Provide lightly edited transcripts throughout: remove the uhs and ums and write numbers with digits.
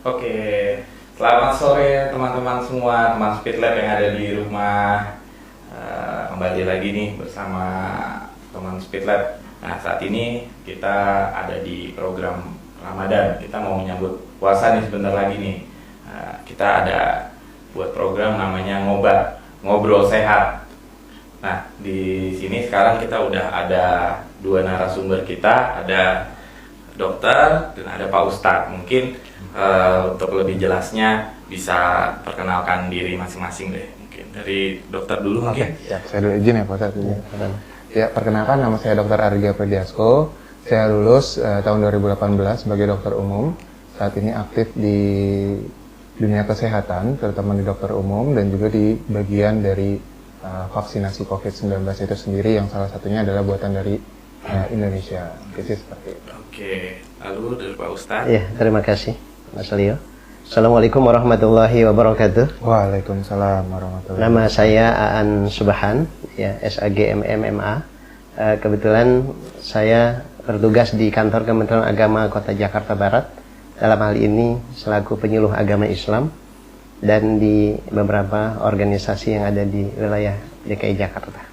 Oke, selamat sore teman-teman semua, teman Speedlab yang ada di rumah. Kembali lagi nih bersama teman Speedlab. Nah, saat ini kita ada di program Ramadan. Kita mau menyambut puasa nih sebentar lagi nih. Kita ada buat program namanya Ngobrol Sehat. Nah, di sini sekarang kita udah ada dua narasumber kita, ada dokter dan ada Pak Ustadz. Mungkin untuk lebih jelasnya bisa perkenalkan diri masing-masing deh. Mungkin dari dokter dulu mungkin. Ya, saya dulu izin ya Pak Ustadz. Ya, perkenalkan nama saya Dr. Arga Prediasko. Saya lulus tahun 2018 sebagai dokter umum. Saat ini aktif di dunia kesehatan, terutama di dokter umum dan juga di bagian dari vaksinasi COVID-19 itu sendiri yang salah satunya adalah buatan dari Indonesia. Jadi seperti itu. Oke, lalu dari Pak Ustadz. Ya, terima kasih Mas Leo. Assalamualaikum warahmatullahi wabarakatuh. Waalaikumsalam warahmatullahi wabarakatuh. Nama saya Aan Subhan, ya, SAGMMMA. Kebetulan saya bertugas di kantor Kementerian Agama Kota Jakarta Barat. Dalam hal ini selaku penyuluh agama Islam dan di beberapa organisasi yang ada di wilayah DKI Jakarta.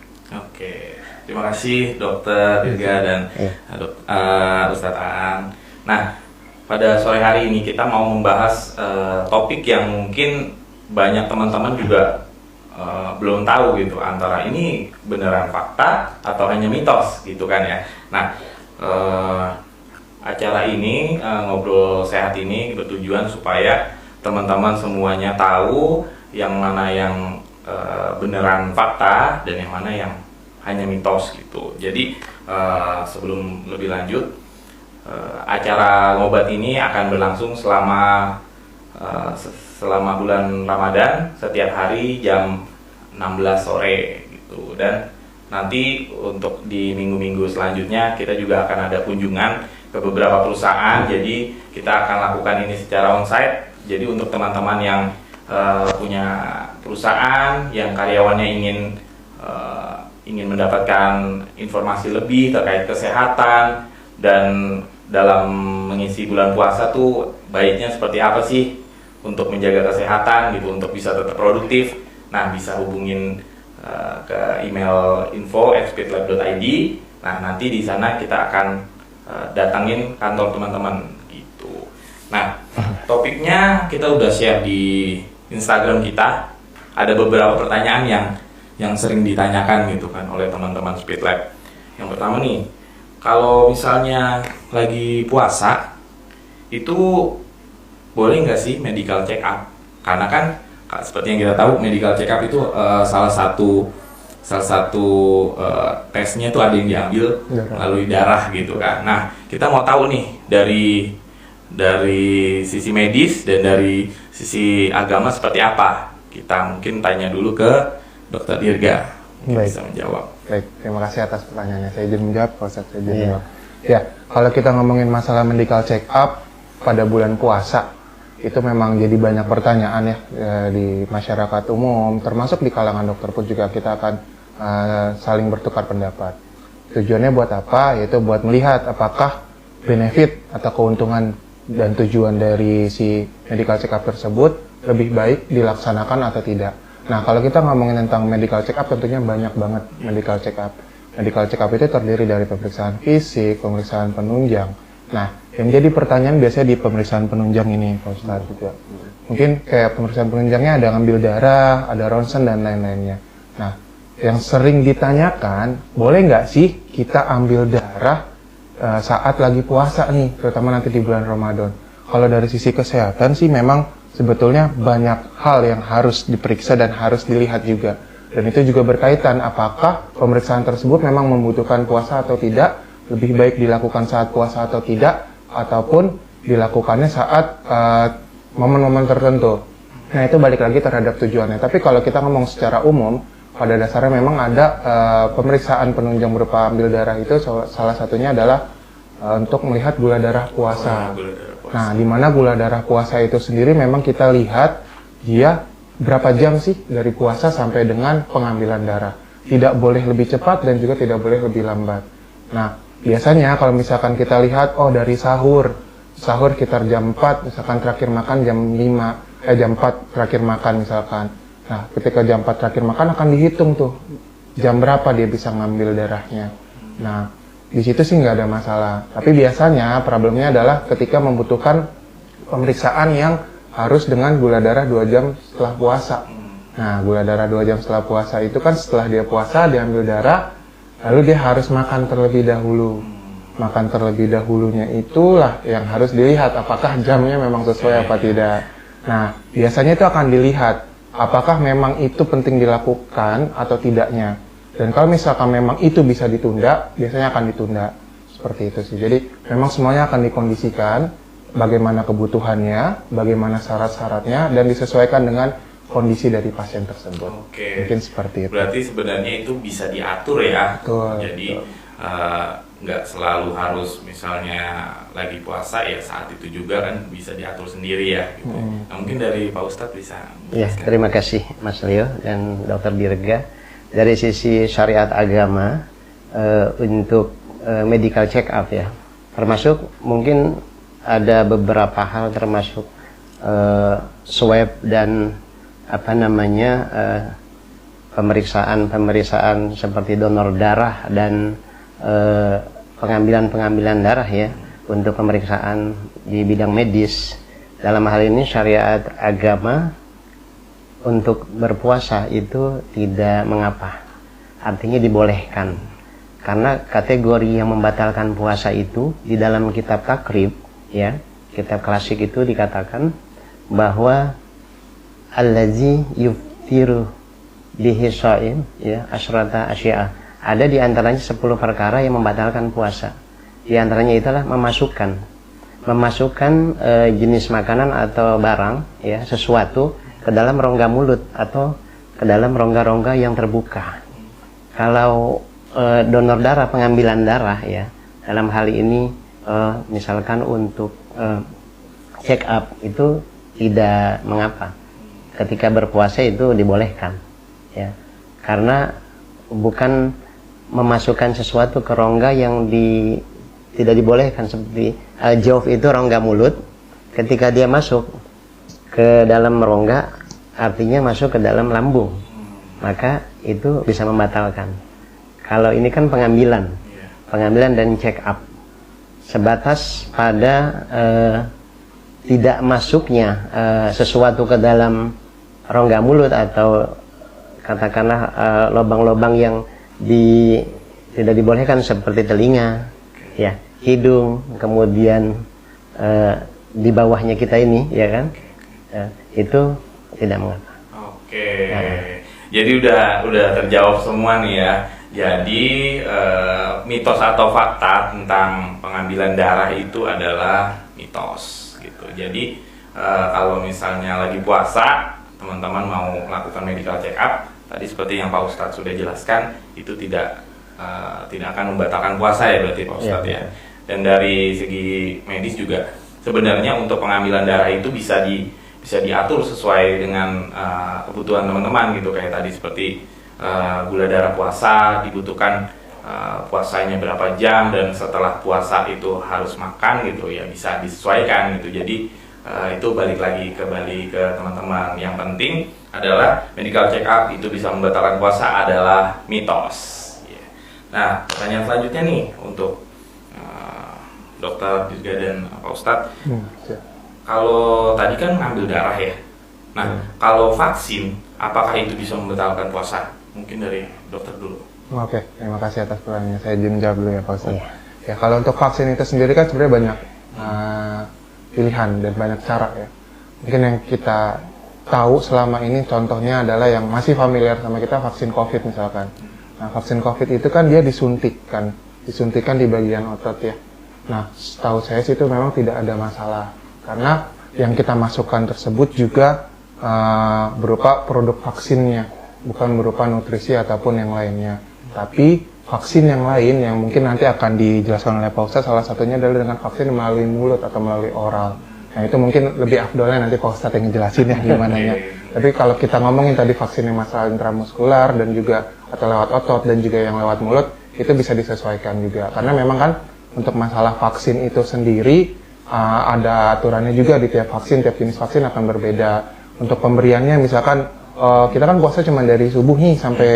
Oke, terima kasih Dokter Dirga dan Ustadz Aan. Nah, pada sore hari ini kita mau membahas topik yang mungkin banyak teman-teman juga belum tahu gitu, antara ini beneran fakta atau hanya mitos gitu kan ya. Nah, acara ini Ngobrol Sehat ini bertujuan supaya teman-teman semuanya tahu yang mana yang beneran fakta dan yang mana yang hanya mitos gitu. Jadi sebelum lebih lanjut, acara ngobat ini akan berlangsung selama bulan Ramadan setiap hari jam 16 sore gitu. Dan nanti untuk di minggu-minggu selanjutnya kita juga akan ada kunjungan ke beberapa perusahaan. Jadi kita akan lakukan ini secara onsite. Jadi untuk teman-teman yang punya perusahaan yang karyawannya ingin mendapatkan informasi lebih terkait kesehatan dan dalam mengisi bulan puasa tuh baiknya seperti apa sih untuk menjaga kesehatan gitu, untuk bisa tetap produktif. Nah, bisa hubungin ke email info@speedlab.id. Nah, nanti di sana kita akan datangin kantor teman-teman gitu. Nah, topiknya kita udah share di Instagram kita. Ada beberapa pertanyaan yang sering ditanyakan gitu kan oleh teman-teman Speedlab. Yang pertama nih, kalau misalnya lagi puasa, itu boleh nggak sih medical check up? Karena kan seperti yang kita tahu, medical check up itu salah satu tesnya itu ada yang diambil melalui darah gitu kan. Nah, kita mau tahu nih dari sisi medis dan dari sisi agama seperti apa. Kita mungkin tanya dulu ke Dokter Dirga. Bisa menjawab. Baik, terima kasih atas pertanyaannya. Saya izin menjawab, Pak Ustadz. Saya izin menjawab. Ya, kalau kita ngomongin masalah medical check up pada bulan puasa, itu memang jadi banyak pertanyaan ya di masyarakat umum, termasuk di kalangan dokter pun juga kita akan saling bertukar pendapat. Tujuannya buat apa? Yaitu buat melihat apakah benefit atau keuntungan dan tujuan dari si medical check up tersebut lebih baik dilaksanakan atau tidak. Nah, kalau kita ngomongin tentang medical check up, tentunya banyak banget medical check up. Medical check up itu terdiri dari pemeriksaan fisik, pemeriksaan penunjang. Nah, yang jadi pertanyaan biasanya di pemeriksaan penunjang ini, Pak Ustadz juga. Mungkin kayak pemeriksaan penunjangnya ada ngambil darah, ada ronsen dan lain-lainnya. Nah, yang sering ditanyakan, boleh nggak sih kita ambil darah saat lagi puasa nih, terutama nanti di bulan Ramadan? Kalau dari sisi kesehatan sih memang sebetulnya banyak hal yang harus diperiksa dan harus dilihat juga. Dan itu juga berkaitan apakah pemeriksaan tersebut memang membutuhkan puasa atau tidak, lebih baik dilakukan saat puasa atau tidak, ataupun dilakukannya saat momen-momen tertentu. Nah, itu balik lagi terhadap tujuannya. Tapi kalau kita ngomong secara umum, pada dasarnya memang ada pemeriksaan penunjang berupa ambil darah itu salah satunya adalah untuk melihat gula darah puasa. Nah, di mana gula darah puasa itu sendiri memang kita lihat dia berapa jam sih dari puasa sampai dengan pengambilan darah. Tidak boleh lebih cepat dan juga tidak boleh lebih lambat. Nah, biasanya kalau misalkan kita lihat, oh dari sahur sahur sekitar jam 4, misalkan terakhir makan jam 5, jam 4 terakhir makan misalkan. Nah, ketika jam 4 terakhir makan akan dihitung tuh jam berapa dia bisa ngambil darahnya. Nah, di situ sih nggak ada masalah. Tapi biasanya problemnya adalah ketika membutuhkan pemeriksaan yang harus dengan gula darah 2 jam setelah puasa. Nah, gula darah 2 jam setelah puasa itu kan setelah dia puasa, dia ambil darah, lalu dia harus makan terlebih dahulu. Makan terlebih dahulunya itulah yang harus dilihat apakah jamnya memang sesuai apa tidak. Nah, biasanya itu akan dilihat apakah memang itu penting dilakukan atau tidaknya. Dan kalau misalkan memang itu bisa ditunda, biasanya akan ditunda. Seperti itu sih. Jadi memang semuanya akan dikondisikan, bagaimana kebutuhannya, bagaimana syarat-syaratnya, dan disesuaikan dengan kondisi dari pasien tersebut. Oke. Mungkin seperti itu. Berarti sebenarnya itu bisa diatur ya. Betul, Jadi betul. Nggak selalu harus misalnya lagi puasa ya saat itu juga kan bisa diatur sendiri ya. Gitu. Nah, mungkin dari Pak Ustadz bisa. Ya, terima kasih Mas Leo dan Dr. Dirga. Dari sisi syariat agama untuk medical check up ya, termasuk mungkin ada beberapa hal termasuk swab dan pemeriksaan seperti donor darah dan pengambilan darah ya untuk pemeriksaan di bidang medis. Dalam hal ini syariat agama untuk berpuasa itu tidak mengapa, artinya dibolehkan, karena kategori yang membatalkan puasa itu di dalam kitab takrib ya, kitab klasik itu dikatakan bahwa allazi yuftiru bihi shaim ya asyrata asya'a, ada di antaranya 10 perkara yang membatalkan puasa. Di antaranya itulah memasukkan jenis makanan atau barang ya, sesuatu ke dalam rongga mulut atau ke dalam rongga-rongga yang terbuka. Kalau donor darah, pengambilan darah ya, dalam hal ini misalkan untuk check up itu tidak mengapa. Ketika berpuasa itu dibolehkan ya, karena bukan memasukkan sesuatu ke rongga yang tidak dibolehkan, seperti al-jawf itu rongga mulut. Ketika dia masuk ke dalam rongga artinya masuk ke dalam lambung, maka itu bisa membatalkan. Kalau ini kan pengambilan dan check up, sebatas pada tidak masuknya sesuatu ke dalam rongga mulut atau katakanlah lubang-lubang yang tidak dibolehkan seperti telinga, ya, hidung, kemudian di bawahnya kita ini, ya kan, itu tidak mengapa. Oke. Jadi udah terjawab semua nih ya. Jadi mitos atau fakta tentang pengambilan darah itu adalah mitos gitu. Jadi kalau misalnya lagi puasa, teman-teman mau melakukan medical check up, tadi seperti yang Pak Ustadz sudah jelaskan, itu tidak akan membatalkan puasa ya berarti Pak Ustadz ya. Dan dari segi medis juga sebenarnya untuk pengambilan darah itu bisa diatur sesuai dengan kebutuhan teman-teman gitu, kayak tadi seperti gula darah puasa dibutuhkan puasanya berapa jam dan setelah puasa itu harus makan gitu ya, bisa disesuaikan gitu. Jadi itu balik lagi ke teman-teman. Yang penting adalah medical check up itu bisa membatalkan puasa adalah mitos. Nah, pertanyaan selanjutnya nih untuk Dokter Dirga dan Pak Ustadz. Kalau tadi kan ngambil darah ya. Nah, kalau vaksin, apakah itu bisa membatalkan puasa? Mungkin dari dokter dulu. Oke, terima kasih atas pertanyaannya. Saya jawab dulu ya Pak Ustadz. Ya, kalau untuk vaksin itu sendiri kan sebenarnya banyak pilihan dan banyak cara ya. Mungkin yang kita tahu selama ini contohnya adalah yang masih familiar sama kita, vaksin COVID misalkan. Nah, vaksin COVID itu kan dia disuntikkan di bagian otot ya. Nah, setahu saya sih itu memang tidak ada masalah, karena yang kita masukkan tersebut juga berupa produk vaksinnya, bukan berupa nutrisi ataupun yang lainnya. Tapi vaksin yang lain yang mungkin nanti akan dijelaskan oleh Pak Ustadz, salah satunya adalah dengan vaksin melalui mulut atau melalui oral. Nah, itu mungkin lebih afdolnya nanti Pak Ustadz yang ngejelasin ya gimana ya. Tapi kalau kita ngomongin tadi vaksin yang masalah intramuskular dan juga atau lewat otot dan juga yang lewat mulut, itu bisa disesuaikan juga. Karena memang kan untuk masalah vaksin itu sendiri ada aturannya juga di tiap vaksin, tiap jenis vaksin akan berbeda. Untuk pemberiannya misalkan kita kan puasa cuma dari subuh nih sampai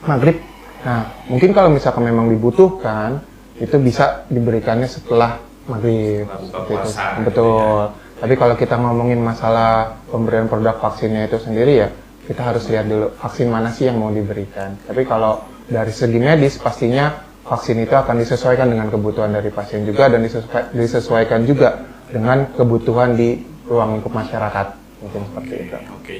maghrib. Nah, mungkin kalau misalkan memang dibutuhkan, itu bisa diberikannya setelah maghrib. Seperti itu. Betul. Tapi kalau kita ngomongin masalah pemberian produk vaksinnya itu sendiri ya, kita harus lihat dulu vaksin mana sih yang mau diberikan. Tapi kalau dari segi medis, pastinya vaksin itu akan disesuaikan dengan kebutuhan dari pasien juga dan disesuaikan juga dengan kebutuhan di ruang lingkup masyarakat. Mungkin seperti itu. Oke,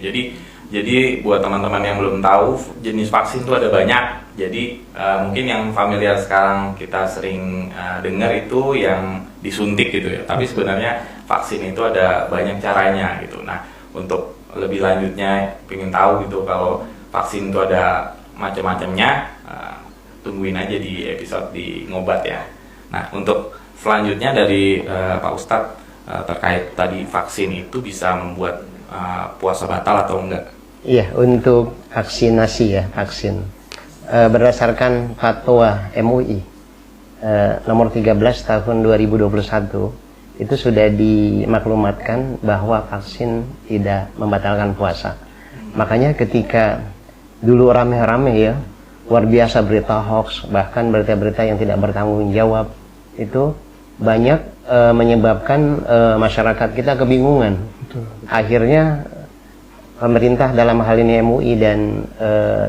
jadi buat teman-teman yang belum tahu, jenis vaksin itu ada banyak. Jadi mungkin yang familiar sekarang kita sering dengar itu yang disuntik gitu ya. Tapi sebenarnya vaksin itu ada banyak caranya gitu. Nah, untuk lebih lanjutnya pengen tahu gitu kalau vaksin itu ada macam-macamnya, tungguin aja di episode di Ngobat ya. Nah, untuk selanjutnya dari Pak Ustadz terkait tadi vaksin itu bisa membuat puasa batal atau enggak? Iya, untuk vaksinasi ya, vaksin. Berdasarkan fatwa MUI nomor 13 tahun 2021, itu sudah dimaklumatkan bahwa vaksin tidak membatalkan puasa. Makanya ketika dulu rame-rame ya, luar biasa berita hoax, bahkan berita-berita yang tidak bertanggung jawab, itu banyak menyebabkan masyarakat kita kebingungan. Akhirnya pemerintah dalam hal ini MUI dan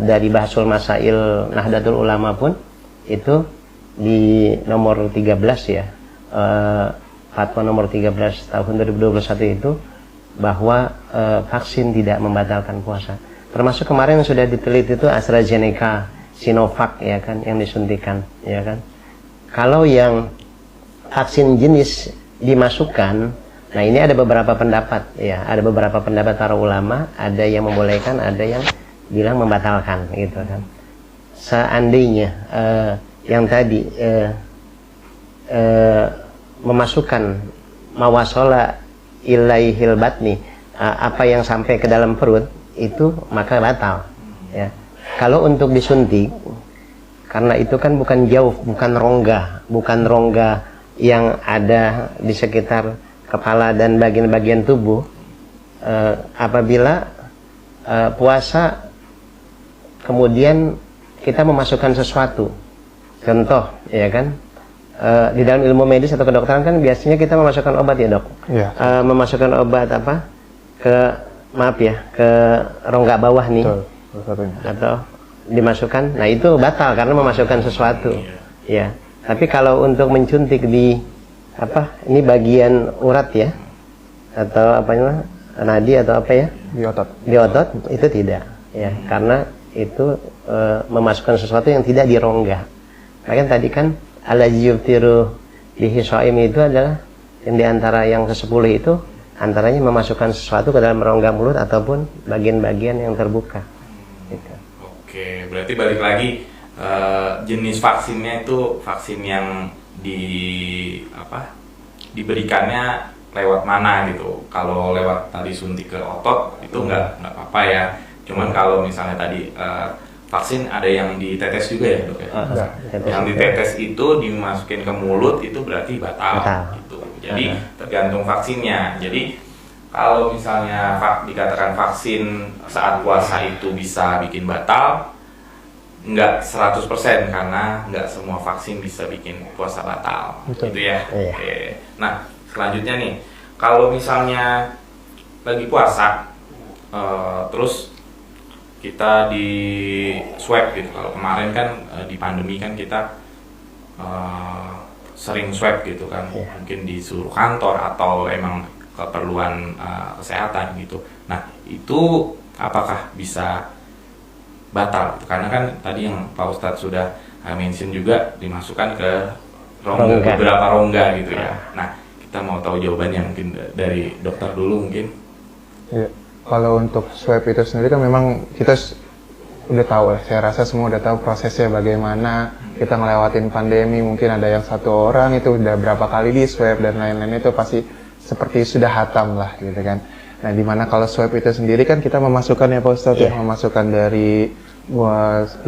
dari Bahsul Masail Nahdlatul Ulama pun itu di nomor 13 ya, fatwa nomor 13 tahun 2021 itu bahwa vaksin tidak membatalkan puasa. Termasuk kemarin yang sudah diteliti itu AstraZeneca, Sinovac ya kan, yang disuntikan ya kan. Kalau yang vaksin jenis dimasukkan, nah ini ada beberapa pendapat ya, ada beberapa pendapat para ulama, ada yang membolehkan, ada yang bilang membatalkan gitu kan. Seandainya yang tadi memasukkan mawasola ilaihil batni, apa yang sampai ke dalam perut itu maka batal ya. Kalau untuk disuntik, karena itu kan bukan jauh, bukan rongga yang ada di sekitar kepala dan bagian-bagian tubuh, apabila puasa kemudian kita memasukkan sesuatu, contoh ya kan, di dalam ilmu medis atau kedokteran kan biasanya kita memasukkan obat ya dok, ya. Memasukkan obat apa ke ke rongga bawah nih. Betul, atau dimasukkan, nah itu batal karena memasukkan sesuatu ya. Tapi kalau untuk mencuntik di ini bagian urat ya, atau nadi atau apa ya, di otot itu tidak ya, karena itu memasukkan sesuatu yang tidak di rongga. Bahkan tadi kan alaziyubtiru bihi shaim itu adalah yang diantara yang ke-10 itu antaranya memasukkan sesuatu ke dalam rongga mulut ataupun bagian-bagian yang terbuka gitu. Oke, berarti balik lagi jenis vaksinnya itu vaksin yang diberikannya lewat mana gitu. Kalau lewat tadi suntik ke otot itu nggak apa-apa ya. Cuman kalau misalnya tadi vaksin ada yang ditetes juga ya dok ya. Yang ditetes itu dimasukin ke mulut itu berarti batal. Gitu. Jadi tergantung vaksinnya. Jadi kalau misalnya dikatakan vaksin saat puasa itu bisa bikin batal, nggak 100% karena nggak semua vaksin bisa bikin puasa batal. Betul. Gitu ya. Iya. Oke. Nah selanjutnya nih, kalau misalnya lagi puasa, terus kita di swab gitu. Kalau kemarin kan di pandemi kan kita sering swab gitu kan, mungkin di seluruh kantor atau emang keperluan kesehatan gitu. Nah itu apakah bisa batal? Karena kan tadi yang Pak Ustadz sudah mention juga dimasukkan ke beberapa rongga gitu ya. Nah kita mau tahu jawabannya mungkin dari dokter dulu mungkin. Ya, kalau untuk swab itu sendiri kan memang kita udah tahu lah, saya rasa semua udah tahu prosesnya bagaimana. Kita ngelewatin pandemi, mungkin ada yang satu orang itu udah berapa kali di swab dan lain-lain, itu pasti seperti sudah hatam lah gitu kan. Nah dimana kalau swab itu sendiri kan kita memasukkan ya Pak Ustadz ya, memasukkan dari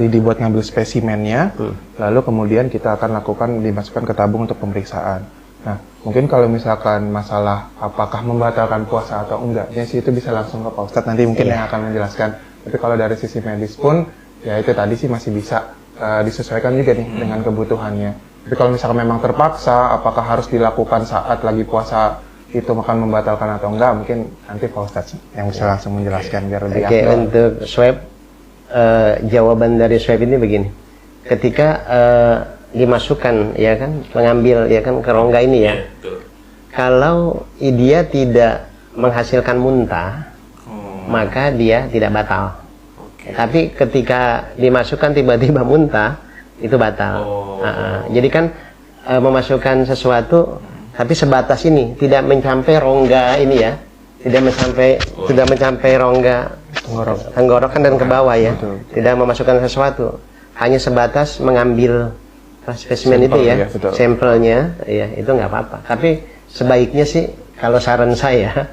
lidi buat ngambil spesimennya, lalu kemudian kita akan lakukan dimasukkan ke tabung untuk pemeriksaan. Nah Mungkin kalau misalkan masalah apakah membatalkan puasa atau enggaknya sih itu bisa langsung ke Pak Ustadz nanti mungkin yang akan menjelaskan. Tapi kalau dari sisi medis pun ya itu tadi sih masih bisa disesuaikan juga nih dengan kebutuhannya. Tapi kalau misalkan memang terpaksa, apakah harus dilakukan saat lagi puasa itu akan membatalkan atau enggak, mungkin nanti Pak Ustadz yang bisa langsung menjelaskan biar lebih Oke, untuk swab, jawaban dari swab ini begini. Ketika dimasukkan, ya kan, mengambil, ya kan, ke rongga ini ya. Kalau dia tidak menghasilkan muntah, maka dia tidak batal. Tapi ketika dimasukkan tiba-tiba muntah, itu batal. Jadi kan memasukkan sesuatu, tapi sebatas ini, tidak mencapai rongga ini ya, tidak mencapai rongga tenggorokan dan ke bawah ya, tidak memasukkan sesuatu, hanya sebatas mengambil spesimen itu ya, sampelnya, ya itu nggak apa-apa. Tapi sebaiknya sih, kalau saran saya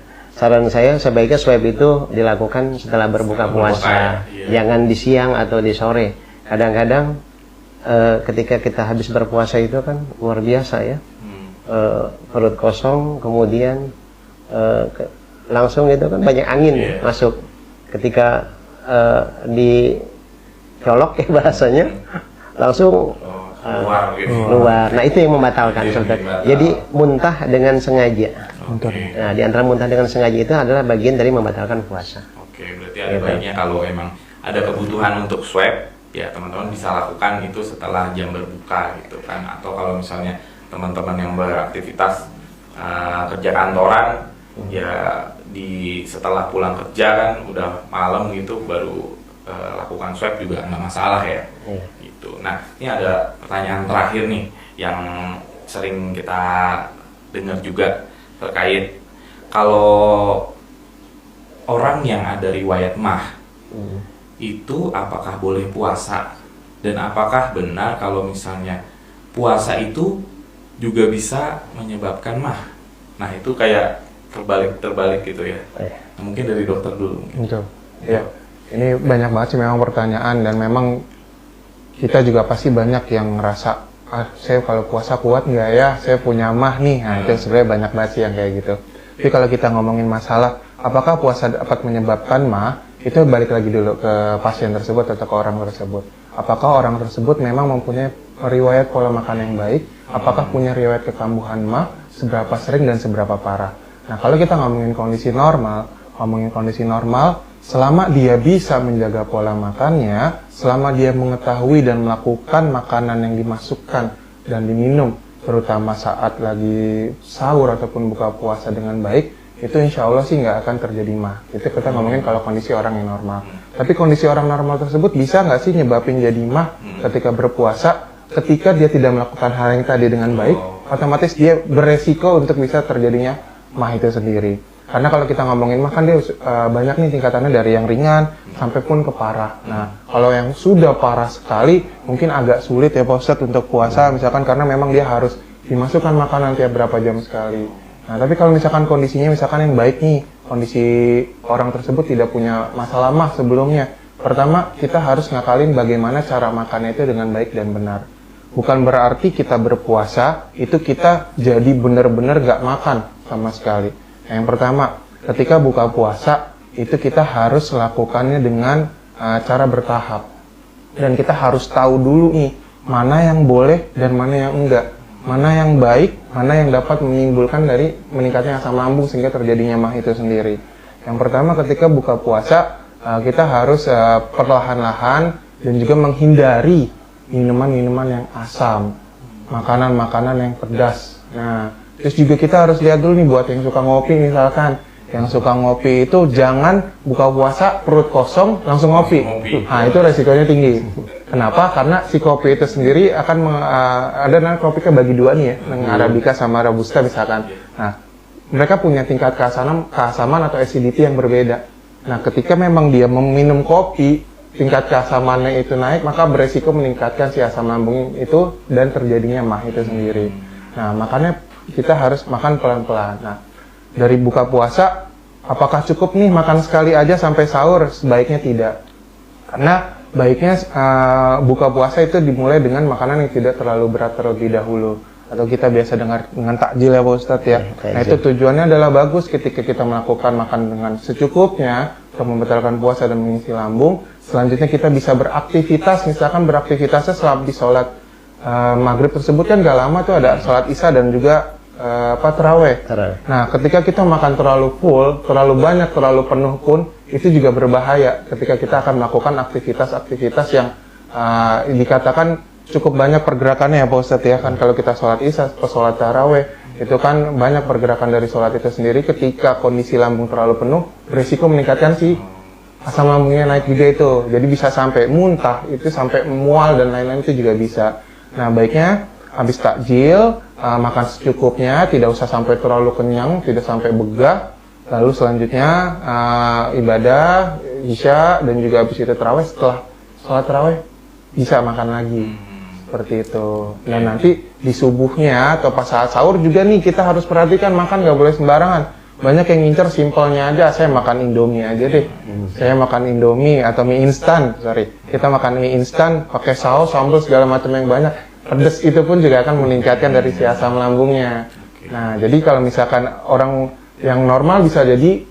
sebaiknya swab itu dilakukan setelah berbuka puasa, jangan di siang atau di sore. Kadang-kadang ketika kita habis berpuasa itu kan luar biasa ya, perut kosong, kemudian langsung itu kan banyak angin masuk. Ketika dicolok ya bahasanya, langsung keluar. Nah itu yang membatalkan sebetulnya. Jadi muntah dengan sengaja. Nah di antara muntah dengan sengaja itu adalah bagian dari membatalkan puasa. Berarti ada baiknya kalau emang ada kebutuhan untuk swab, ya teman-teman bisa lakukan itu setelah jam berbuka gitu kan. Atau kalau misalnya teman-teman yang beraktivitas kerja kantoran, ya setelah pulang kerja kan udah malam gitu baru lakukan swab juga nggak masalah ya. Gitu. Nah ini ada pertanyaan terakhir nih yang sering kita dengar juga terkait kalau orang yang ada riwayat mah itu apakah boleh puasa, dan apakah benar kalau misalnya puasa itu juga bisa menyebabkan mah. Nah itu kayak terbalik gitu ya. Nah, mungkin dari dokter dulu. Betul. Ya. Ini banyak banget sih memang pertanyaan, dan memang kita juga pasti banyak yang ngerasa, saya kalau puasa kuat nggak ya, saya punya mah nih. Nah itu sebenarnya banyak banget sih yang kayak gitu. Tapi kalau kita ngomongin masalah apakah puasa dapat menyebabkan mah, itu balik lagi dulu ke pasien tersebut atau ke orang tersebut. Apakah orang tersebut memang mempunyai riwayat pola makan yang baik, apakah punya riwayat kekambuhan mah, seberapa sering dan seberapa parah. Nah kalau kita ngomongin kondisi normal, selama dia bisa menjaga pola makannya, selama dia mengetahui dan melakukan makanan yang dimasukkan dan diminum, terutama saat lagi sahur ataupun buka puasa dengan baik, itu insya Allah sih nggak akan terjadi mah. Itu kita ngomongin kalau kondisi orang yang normal. Tapi kondisi orang normal tersebut bisa nggak sih nyebabin jadi mah ketika berpuasa? Ketika dia tidak melakukan hal yang tadi dengan baik, otomatis dia beresiko untuk bisa terjadinya mah itu sendiri. Karena kalau kita ngomongin mah kan dia banyak nih tingkatannya, dari yang ringan sampai pun ke parah. Nah kalau yang sudah parah sekali mungkin agak sulit ya Pak Ustadz untuk puasa, misalkan karena memang dia harus dimasukkan makanan tiap berapa jam sekali. Nah tapi kalau misalkan kondisinya misalkan yang baik nih, kondisi orang tersebut tidak punya masalah mah sebelumnya, pertama kita harus ngakalin bagaimana cara makannya itu dengan baik dan benar. Bukan berarti kita berpuasa itu kita jadi benar-benar gak makan sama sekali. Yang pertama, ketika buka puasa itu kita harus lakukannya dengan cara bertahap. Dan kita harus tahu dulu nih, mana yang boleh dan mana yang enggak. Mana yang baik, mana yang dapat menimbulkan dari meningkatnya asam lambung sehingga terjadinya mah itu sendiri. Yang pertama ketika buka puasa, kita harus perlahan-lahan dan juga menghindari minuman-minuman yang asam, makanan-makanan yang pedas. Nah, terus juga kita harus lihat dulu nih buat yang suka ngopi misalkan. Yang suka ngopi itu jangan buka puasa perut kosong langsung ngopi. Nah itu resikonya tinggi. Kenapa? Karena si kopi itu sendiri akan ada namanya kopi bagi dua nih ya, dengan Arabica sama Robusta misalkan. Nah mereka punya tingkat keasaman atau acidity yang berbeda. Nah ketika memang dia meminum kopi, tingkat keasamannya itu naik, maka beresiko meningkatkan si asam lambung itu dan terjadinya mah itu sendiri. Nah makanya kita harus makan pelan-pelan. Nah dari buka puasa, apakah cukup nih makan sekali aja sampai sahur? Sebaiknya tidak. Karena baiknya buka puasa itu dimulai dengan makanan yang tidak terlalu berat terlebih dahulu. atau kita biasa dengar dengan takjil ya Pak Ustadz ya. Nah itu tujuannya adalah bagus ketika kita melakukan makan dengan secukupnya untuk membatalkan puasa dan mengisi lambung. Selanjutnya kita bisa beraktivitas, misalkan beraktivitasnya setelah di sholat maghrib tersebut kan gak lama tuh ada sholat isya dan juga taraweh. Nah ketika kita makan terlalu full, terlalu banyak, terlalu penuh pun itu juga berbahaya ketika kita akan melakukan aktivitas-aktivitas yang dikatakan cukup banyak pergerakannya ya Pak Ustadz ya. Kan kalau kita sholat isya, sholat taraweh itu kan banyak pergerakan dari sholat itu sendiri. Ketika kondisi lambung terlalu penuh, berisiko meningkatkan si asam lambungnya naik juga itu. Jadi bisa sampai muntah, itu sampai mual dan lain-lain itu juga bisa. Nah baiknya habis takjil, makan secukupnya, tidak usah sampai terlalu kenyang, tidak sampai begah. Lalu selanjutnya ibadah isya dan juga habis itu taraweh. Setelah sholat taraweh bisa makan lagi. Seperti itu. Dan nanti di subuhnya atau pas saat sahur juga nih kita harus perhatikan makan nggak boleh sembarangan. Banyak yang ngincer simpelnya aja, saya makan Indomie aja deh. Saya makan Indomie atau mie instan, Kita makan mie instan pakai saus, sambal segala macam yang banyak. Pedes itu pun juga akan meningkatkan dari si asam lambungnya. Nah, jadi kalau misalkan orang yang normal bisa jadi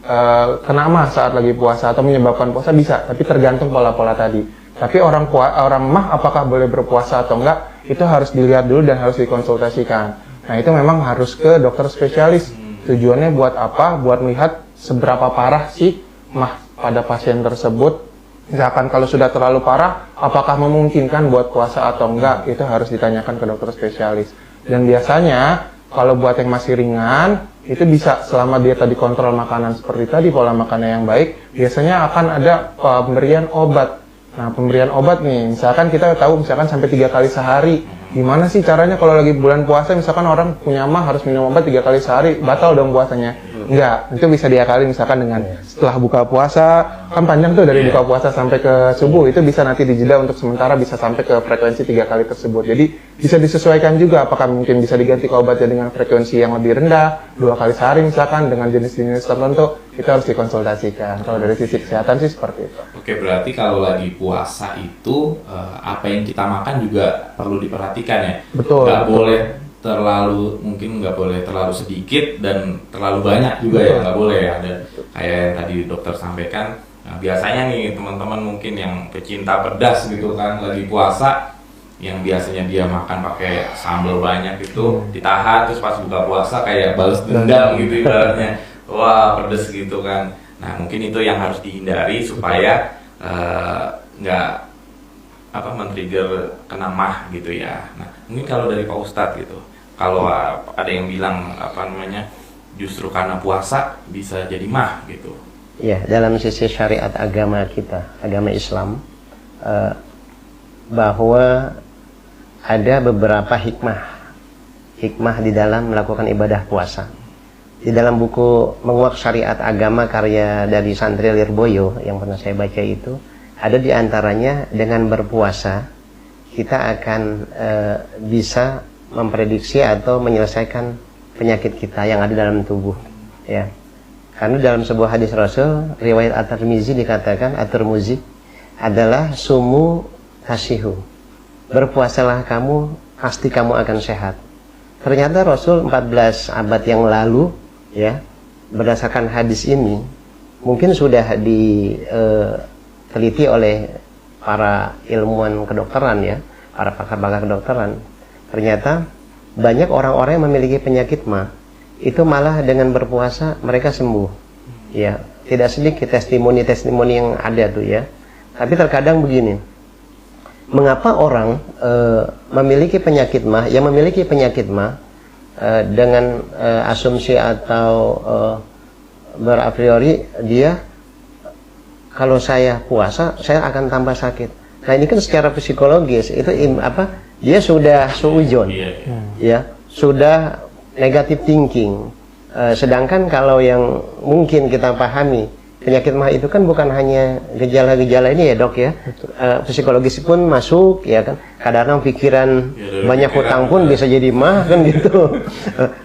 kena mah saat lagi puasa atau menyebabkan puasa bisa, tapi tergantung pola-pola tadi. Tapi orang mah apakah boleh berpuasa atau enggak, itu harus dilihat dulu dan harus dikonsultasikan. Nah itu memang harus ke dokter spesialis. Tujuannya buat apa? Buat melihat seberapa parah sih mah pada pasien tersebut. Misalkan kalau sudah terlalu parah, apakah memungkinkan buat puasa atau enggak, itu harus ditanyakan ke dokter spesialis. Dan biasanya kalau buat yang masih ringan, itu bisa selama dia tadi kontrol makanan seperti tadi, pola makannya yang baik, biasanya akan ada pemberian obat. Nah, pemberian obat nih, misalkan kita tahu misalkan sampai 3 kali sehari. Gimana sih caranya kalau lagi bulan puasa, misalkan orang punya mah harus minum obat 3 kali sehari, batal dong puasanya? Enggak, itu bisa diakali misalkan dengan setelah buka puasa, kan panjang tuh dari buka puasa sampai ke subuh, itu bisa nanti dijeda untuk sementara bisa sampai ke frekuensi 3 kali tersebut. Jadi bisa disesuaikan juga, apakah mungkin bisa diganti ke obatnya dengan frekuensi yang lebih rendah, 2 kali sehari misalkan dengan jenis-jenis tertentu, kita harus dikonsultasikan. Kalau dari sisi kesehatan sih seperti itu. Oke, berarti kalau lagi puasa itu apa yang kita makan juga perlu diperhatikan ya. Betul. Nggak boleh mungkin nggak boleh terlalu sedikit dan terlalu banyak juga ya, nggak boleh ya. Dan kayak yang tadi dokter sampaikan, nah, biasanya nih teman-teman mungkin yang pecinta pedas gitu kan, lagi puasa, yang biasanya dia makan pakai sambal banyak itu ditahan, terus pas buka puasa kayak balas dendam gitu ibaratnya. Wah pedes gitu kan. Nah mungkin itu yang harus dihindari supaya nggak men-trigger kena mah gitu ya. Nah mungkin kalau dari Pak Ustadz gitu, kalau ada yang bilang justru karena puasa bisa jadi mah gitu. Ya, dalam sisi syariat agama kita, agama Islam, bahwa ada beberapa hikmah di dalam melakukan ibadah puasa. Di dalam buku Menguak Syariat Agama karya dari Santri Lirboyo yang pernah saya baca itu, ada di antaranya dengan berpuasa kita akan bisa memprediksi atau menyelesaikan penyakit kita yang ada dalam tubuh, ya. Karena dalam sebuah hadis Rasul riwayat At-Tirmizi dikatakan, At-Tirmizi adalah sumu tasihu, berpuasalah kamu pasti kamu akan sehat. Ternyata Rasul 14 abad yang lalu, ya, berdasarkan hadis ini mungkin sudah diteliti oleh para ilmuwan kedokteran, ya, para pakar-pakar kedokteran. Ternyata banyak orang-orang yang memiliki penyakit mah itu malah dengan berpuasa mereka sembuh, ya. Tidak sedikit testimoni-testimoni yang ada tuh, ya. Tapi terkadang begini, mengapa orang memiliki penyakit mah, yang memiliki penyakit mah dengan asumsi atau ber a priori dia, kalau saya puasa saya akan tambah sakit. Nah ini kan secara psikologis itu dia sudah suujon, ya, sudah negative thinking. Sedangkan kalau yang mungkin kita pahami, penyakit mah itu kan bukan hanya gejala-gejala ini ya dok, ya. Psikologis pun masuk, ya kan. Kadang-kadang pikiran banyak hutang pun bisa jadi mah kan gitu.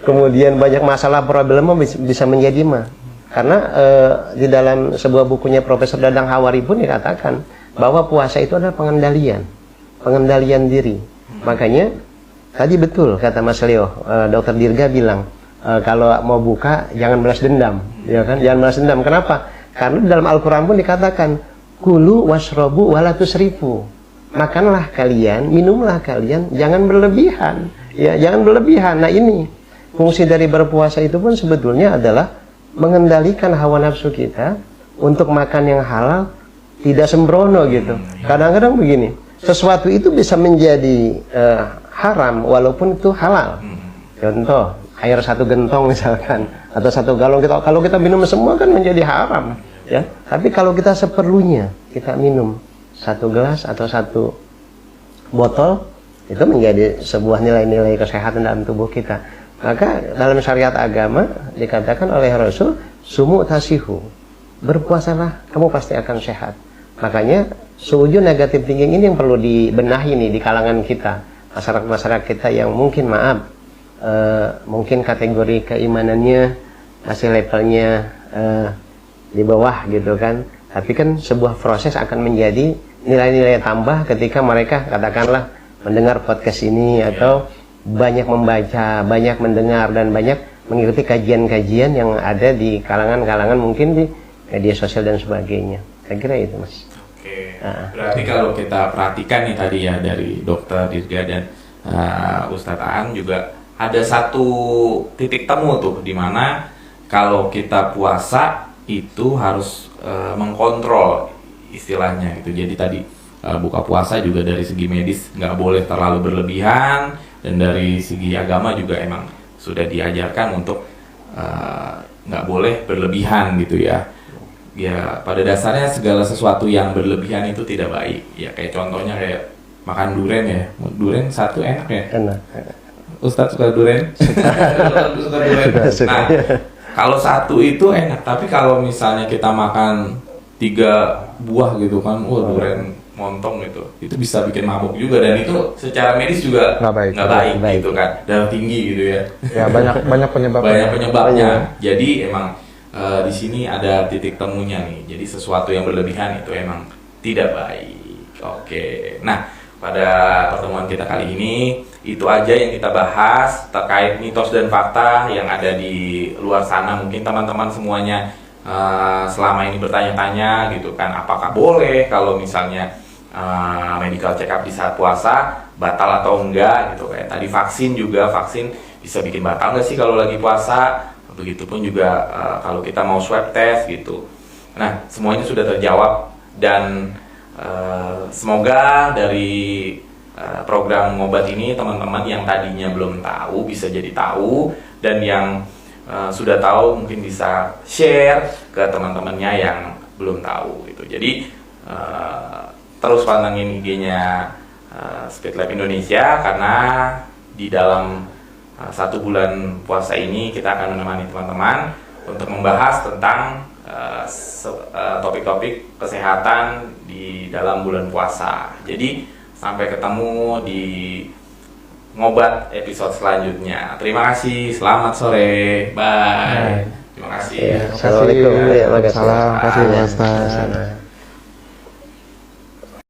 Kemudian banyak masalah problem bisa menjadi mah. Karena di dalam sebuah bukunya Profesor Dadang Hawari pun dikatakan bahwa puasa itu adalah pengendalian diri. Makanya tadi betul kata Mas Leo, Dokter Dirga bilang kalau mau buka jangan balas dendam, ya kan? Jangan balas dendam. Kenapa? Karena dalam Al-Quran pun dikatakan kulu washrobu wala tusrifu. Makanlah kalian, minumlah kalian, jangan berlebihan. Ya, jangan berlebihan. Nah ini fungsi dari berpuasa itu pun sebetulnya adalah mengendalikan hawa nafsu kita untuk makan yang halal, tidak sembrono gitu. Kadang-kadang begini, sesuatu itu bisa menjadi haram walaupun itu halal. Contoh, air 1 gentong misalkan atau 1 galon, kalau kita minum semua kan menjadi haram, ya. Tapi kalau kita seperlunya kita minum 1 gelas atau 1 botol, itu menjadi sebuah nilai-nilai kesehatan dalam tubuh kita. Maka dalam syariat agama dikatakan oleh Rasul, sumu tasihu, berpuasalah kamu pasti akan sehat. Makanya sujud negatif thinking ini yang perlu dibenahi nih di kalangan kita, masyarakat kita yang mungkin mungkin kategori keimanannya masih levelnya di bawah gitu kan. Tapi kan sebuah proses akan menjadi nilai-nilai tambah ketika mereka katakanlah mendengar podcast ini atau banyak membaca, banyak mendengar dan banyak mengikuti kajian-kajian yang ada di kalangan-kalangan mungkin di media sosial dan sebagainya. Saya kira itu, Mas. Oke. Berarti kalau kita perhatikan nih tadi ya dari Dokter Dirga dan Ustadz Aan juga ada satu titik temu tuh di mana kalau kita puasa itu harus mengkontrol istilahnya gitu. Jadi tadi buka puasa juga dari segi medis nggak boleh terlalu berlebihan, dan dari segi agama juga emang sudah diajarkan untuk nggak boleh berlebihan gitu ya. Ya pada dasarnya segala sesuatu yang berlebihan itu tidak baik. Ya kayak contohnya kayak makan durian ya. Durian 1 enak ya. Enak. Ustadz suka durian? Suka durian. Nah kalau 1 itu enak, tapi kalau misalnya kita makan 3 buah gitu kan, durian montong gitu, itu bisa bikin mabuk juga, dan itu secara medis juga nggak baik gitu kan, darah tinggi gitu ya. Ya banyak penyebabnya. Banyak penyebabnya. Jadi emang di sini ada titik temunya nih. Jadi sesuatu yang berlebihan itu emang tidak baik. Oke. Nah pada pertemuan kita kali ini itu aja yang kita bahas terkait mitos dan fakta yang ada di luar sana. Mungkin teman-teman semuanya selama ini bertanya-tanya gitu kan, apakah boleh kalau misalnya medical check up di saat puasa batal atau enggak gitu. Kayak tadi vaksin bisa bikin batal nggak sih kalau lagi puasa, begitupun juga kalau kita mau swab test gitu. Nah semuanya sudah terjawab, dan semoga dari program ngobat ini teman-teman yang tadinya belum tahu bisa jadi tahu, dan yang sudah tahu mungkin bisa share ke teman-temannya yang belum tahu gitu. Jadi terus pantengin IG-nya Speed Lab Indonesia, karena di dalam 1 bulan puasa ini kita akan menemani teman-teman untuk membahas tentang topik-topik kesehatan di dalam bulan puasa. Jadi sampai ketemu di ngobat episode selanjutnya. Terima kasih, selamat sore, bye. Terima kasih. Assalamualaikum. Terima kasih, Mas.